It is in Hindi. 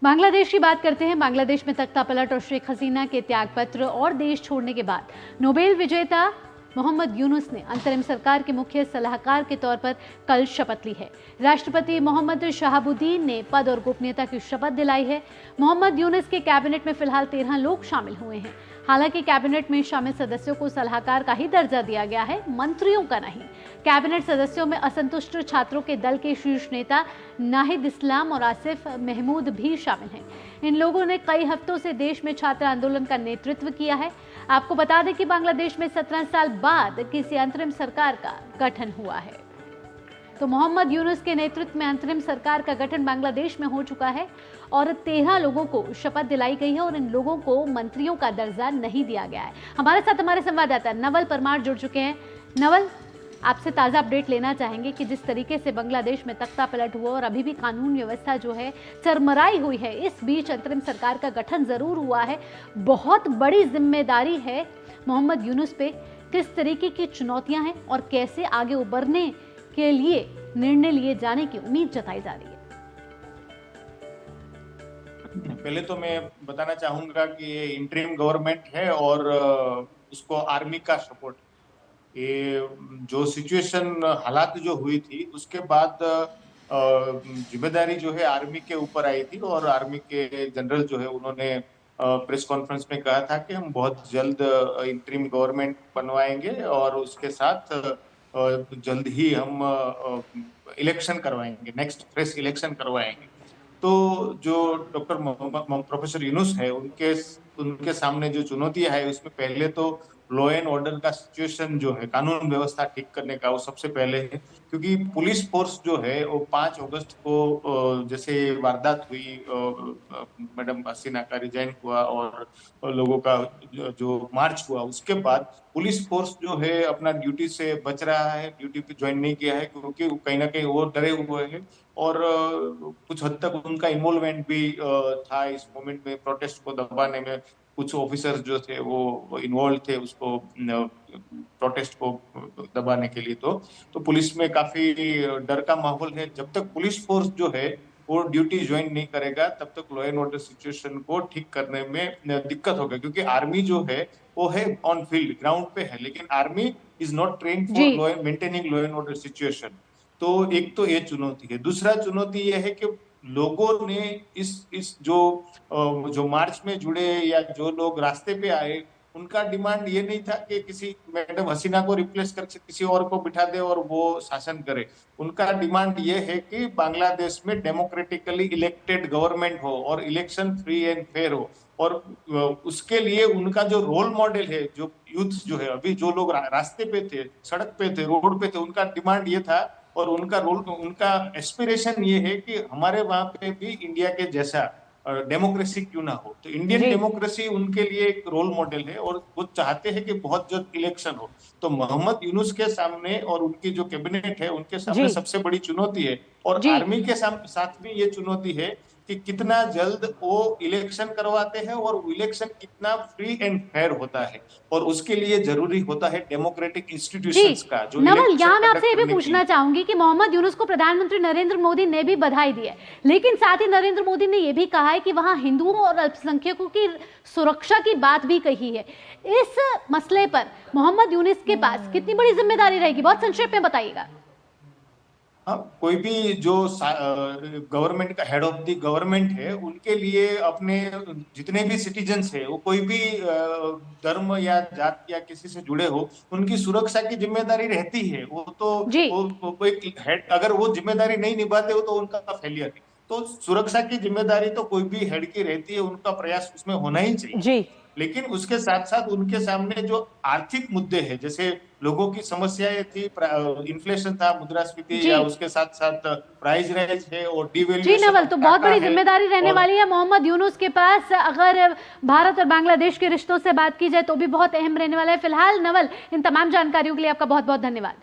बांग्लादेश की बात करते हैं। बांग्लादेश में तख्तापलट और शेख हसीना के त्यागपत्र और देश छोड़ने के बाद नोबेल विजेता मोहम्मद यूनुस ने अंतरिम सरकार के मुख्य सलाहकार के तौर पर कल शपथ ली है। राष्ट्रपति मोहम्मद शहाबुद्दीन ने पद और गोपनीयता की शपथ दिलाई है। मोहम्मद यूनुस के कैबिनेट में फिलहाल 13 लोग शामिल हुए हैं। हालांकि कैबिनेट में शामिल सदस्यों को सलाहकार का ही दर्जा दिया गया है, मंत्रियों का नहीं। कैबिनेट सदस्यों में असंतुष्ट छात्रों के दल के शीर्ष नेता नाहिद इस्लाम और आसिफ महमूद भी शामिल हैं। इन लोगों ने कई हफ्तों से देश में छात्र आंदोलन का नेतृत्व किया है। आपको बता दें कि बांग्लादेश में 17 साल बाद किसी अंतरिम सरकार का गठन हुआ है। तो मोहम्मद यूनुस के नेतृत्व में अंतरिम सरकार का गठन बांग्लादेश में हो चुका है और 13 लोगों को शपथ दिलाई गई है और इन लोगों को मंत्रियों का दर्जा नहीं दिया गया है। हमारे साथ हमारे संवाददाता नवल परमार जुड़ चुके हैं। नवल, आपसे ताज़ा अपडेट लेना चाहेंगे कि जिस तरीके से बांग्लादेश में तख्ता पलट हुआ और अभी भी कानून व्यवस्था जो है चरमराई हुई है, इस बीच अंतरिम सरकार का गठन जरूर हुआ है। बहुत बड़ी जिम्मेदारी है मोहम्मद यूनुस पे। किस तरीके की चुनौतियां हैं और कैसे आगे उबरने के लिए निर्णय लिए जाने की उम्मीद जताई जा रही है? पहले तो मैं बताना चाहूंगा कि ये इंटरिम गवर्नमेंट है और उसको आर्मी का सपोर्ट। ये जो सिचुएशन हालात जो हुई थी उसके बाद जिम्मेदारी जो है आर्मी के ऊपर आई थी और आर्मी के जनरल जो है उन्होंने प्रेस कॉन्फ्रेंस में कहा था कि हम बहुत जल्द इंटरिम गवर्नमेंट बनवाएंगे और उसके साथ जल्द ही हम इलेक्शन करवाएंगे, नेक्स्ट फ्रेश इलेक्शन करवाएंगे। तो जो डॉक्टर प्रोफेसर यूनुस है उनके सामने जो चुनौतियां है उसमें पहले तो लॉ एंड ऑर्डर का सिचुएशन जो है, कानून व्यवस्था ठीक करने का, वो सबसे पहले है। क्योंकि पुलिस फोर्स जो है वो 5 अगस्त को जैसे वारदात हुई, मैडम हसीना का रिजाइन हुआ और लोगों का जो मार्च हुआ, उसके बाद पुलिस फोर्स जो है अपना ड्यूटी से बच रहा है, ड्यूटी पे ज्वाइन नहीं किया है क्योंकि कहीं ना कहीं वो डरे हुए हैं और कुछ हद तक उनका इन्वॉल्वमेंट भी था इस मूवमेंट में, प्रोटेस्ट को दबाने में। कुछ ऑफिसर्स जो थे वो इन्वॉल्व थे उसको प्रोटेस्ट को दबाने के लिए। तो पुलिस में काफी डर का माहौल है। जब तक पुलिस फोर्स जो है वो ड्यूटी ज्वाइन नहीं करेगा तब तक लॉ एंड ऑर्डर सिचुएशन को ठीक करने में दिक्कत होगा, क्योंकि आर्मी जो है वो है ऑन फील्ड, ग्राउंड पे है, लेकिन army is not train for maintaining law and order situation. तो एक तो ये चुनौती है। दूसरा चुनौती ये है कि लोगों ने इस जो मार्च में जुड़े या जो लोग रास्ते पे आए, उनका डिमांड ये नहीं था कि किसी मैडम हसीना को रिप्लेस कर किसी और को बिठा दे और वो शासन करे। उनका डिमांड ये है कि बांग्लादेश में डेमोक्रेटिकली इलेक्टेड गवर्नमेंट हो और इलेक्शन फ्री एंड फेयर हो। और उसके लिए उनका जो रोल मॉडल है, जो यूथ जो है, अभी जो लोग रास्ते पे थे, सड़क पे थे, रोड पे थे, उनका डिमांड ये था और उनका एस्पिरेशन ये है कि हमारे वहां पे भी इंडिया के जैसा डेमोक्रेसी क्यों ना हो। तो इंडियन डेमोक्रेसी उनके लिए एक रोल मॉडल है और वो चाहते हैं कि बहुत जल्द इलेक्शन हो। तो मोहम्मद यूनुस के सामने और उनकी जो कैबिनेट है उनके सामने सबसे बड़ी चुनौती है। और आर्मी के साथ भी ये चुनौती है कि कितना जल्द वो इलेक्शन करवाते हैं और इलेक्शन कितना फ्री एंड फेयर होता है, और उसके लिए जरूरी होता है डेमोक्रेटिक इंस्टीट्यूशंस का। जो नवल, यहाँ मैं आपसे ये भी पूछना चाहूंगी कि मोहम्मद यूनुस को प्रधानमंत्री नरेंद्र मोदी ने भी बधाई दी है, लेकिन साथ ही नरेंद्र मोदी ने यह भी कहा है कि वहां हिंदुओं और अल्पसंख्यकों की सुरक्षा की बात भी कही है। इस मसले पर मोहम्मद यूनुस के पास कितनी बड़ी जिम्मेदारी रहेगी, बहुत संक्षेप में बताइएगा। हाँ, कोई भी जो गवर्नमेंट का हेड ऑफ द गवर्नमेंट है, उनके लिए अपने जितने भी सिटीजन्स है, वो कोई भी धर्म या जात या किसी से जुड़े हो, उनकी सुरक्षा की जिम्मेदारी रहती है। वो तो वो एक हेड, अगर वो जिम्मेदारी नहीं निभाते हो तो उनका फेलियर है। तो सुरक्षा की जिम्मेदारी तो कोई भी हेड की रहती है, उनका प्रयास उसमें होना ही चाहिए। लेकिन उसके साथ साथ उनके सामने जो आर्थिक मुद्दे हैं, जैसे लोगों की समस्याएं थी, इन्फ्लेशन था, मुद्रास्फीति, या उसके साथ साथ प्राइस राइज है और डिवैल्यूएशन। जी नवल, तो बहुत बड़ी जिम्मेदारी रहने वाली है मोहम्मद यूनुस के पास। अगर भारत और बांग्लादेश के रिश्तों से बात की जाए तो भी बहुत अहम रहने वाला है। फिलहाल नवल, इन तमाम जानकारियों के लिए आपका बहुत बहुत धन्यवाद।